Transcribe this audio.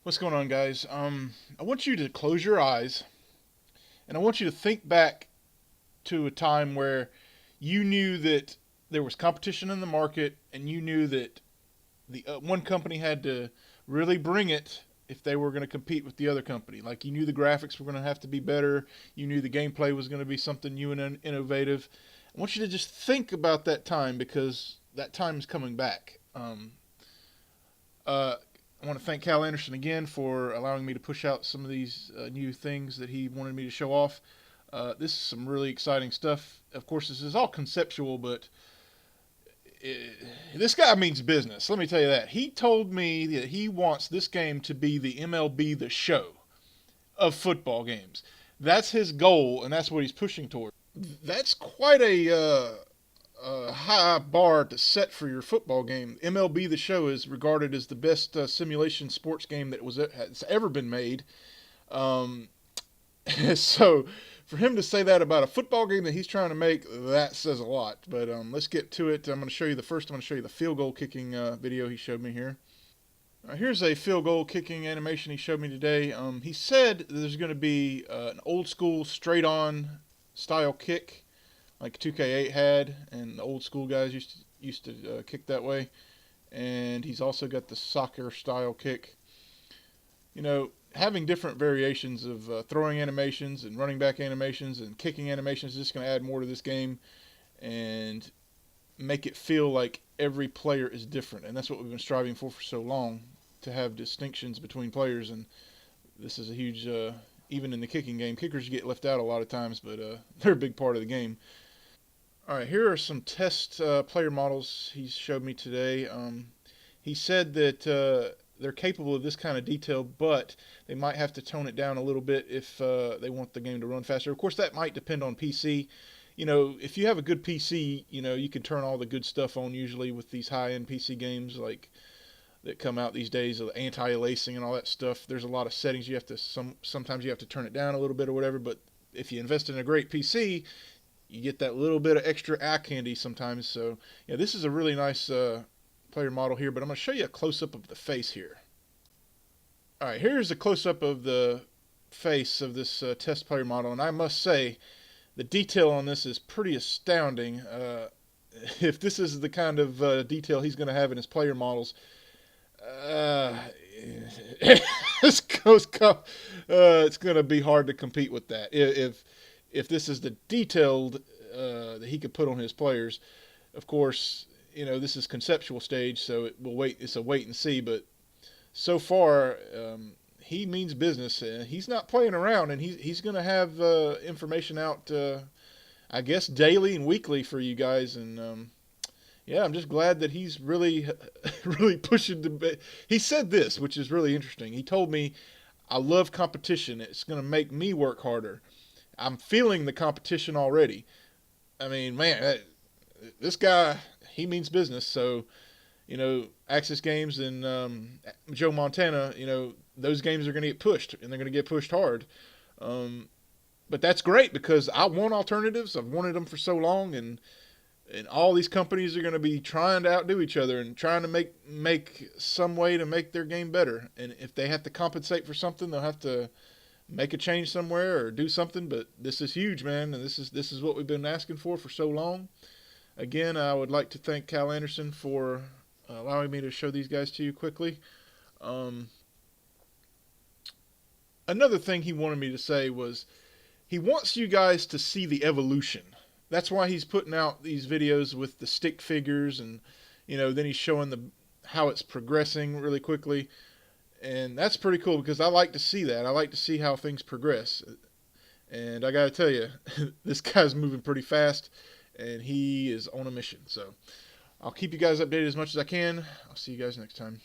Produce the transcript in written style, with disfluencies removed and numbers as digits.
What's going on, guys? I want you to close your eyes and I want you to think back to a time where you knew that there was competition in the market and you knew that the one company had to really bring it if they were going to compete with the other company. Like you knew the graphics were going to have to be better, you knew the gameplay was going to be something new and innovative. I want you to just think about that time because that time is coming back. Uh, I want to thank Cal Anderson again for allowing me to push out some of these new things that he wanted me to show off. This is some really exciting stuff. Of course, this is all conceptual, but this guy means business. Let me tell you that. He told me that he wants this game to be the MLB The Show of football games. That's his goal, and that's what he's pushing toward. That's quite a high bar to set for your football game. MLB The Show is regarded as the best simulation sports game that has ever been made. Um, so for him to say that about a football game that he's trying to make, that says a lot. But let's get to it. I'm going to show you the first. I'm going to show you the field goal kicking video he showed me here. Here's a field goal kicking animation he showed me today. He said there's going to be an old school straight on style kick like 2K8 had, and the old school guys used to kick that way. And he's also got the soccer style kick. You know, having different variations of throwing animations and running back animations and kicking animations is just going to add more to this game and make it feel like every player is different. And that's what we've been striving for so long, to have distinctions between players. And this is a huge, even in the kicking game, kickers get left out a lot of times, but they're a big part of the game. All right, here are some test player models he showed me today. He said that they're capable of this kind of detail, but they might have to tone it down a little bit if they want the game to run faster. Of course, that might depend on PC. You know, if you have a good PC, you know, you can turn all the good stuff on usually with these high-end PC games like that come out these days, of anti-aliasing and all that stuff. There's a lot of settings you have to sometimes you have to turn it down a little bit or whatever, but if you invest in a great PC, you get that little bit of extra eye candy sometimes. So, yeah, this is a really nice player model here, but I'm going to show you a close-up of the face here. All right, here's a close-up of the face of this test player model, and I must say the detail on this is pretty astounding. If this is the kind of detail he's going to have in his player models, uh, it's going to be hard to compete with that. If this is the detailed that he could put on his players, of course, you know, this is conceptual stage, so it's a wait and see. But so far, he means business. He's not playing around, and he's going to have information out, I guess, daily and weekly for you guys. And yeah, I'm just glad that he's really, really pushing the. He said this, which is really interesting. He told me, "I love competition. It's going to make me work harder. I'm feeling the competition already." I mean, man, this guy, he means business. So, you know, Axis Games and Joe Montana, you know, those games are going to get pushed, and they're going to get pushed hard. Um, but that's great because I want alternatives. I've wanted them for so long, and all these companies are going to be trying to outdo each other and trying to make some way to make their game better. And if they have to compensate for something, they'll have to make a change somewhere or do something. But this is huge, man, and this is what we've been asking for so long. Again, I would like to thank Cal Anderson for allowing me to show these guys to you quickly. Um, Another thing he wanted me to say was he wants you guys to see the evolution. That's why he's putting out these videos with the stick figures, and you know, then he's showing the how it's progressing really quickly. And that's pretty cool because I like to see that. I like to see how things progress. And I got to tell you, this guy's moving pretty fast, and he is on a mission. So I'll keep you guys updated as much as I can. I'll see you guys next time.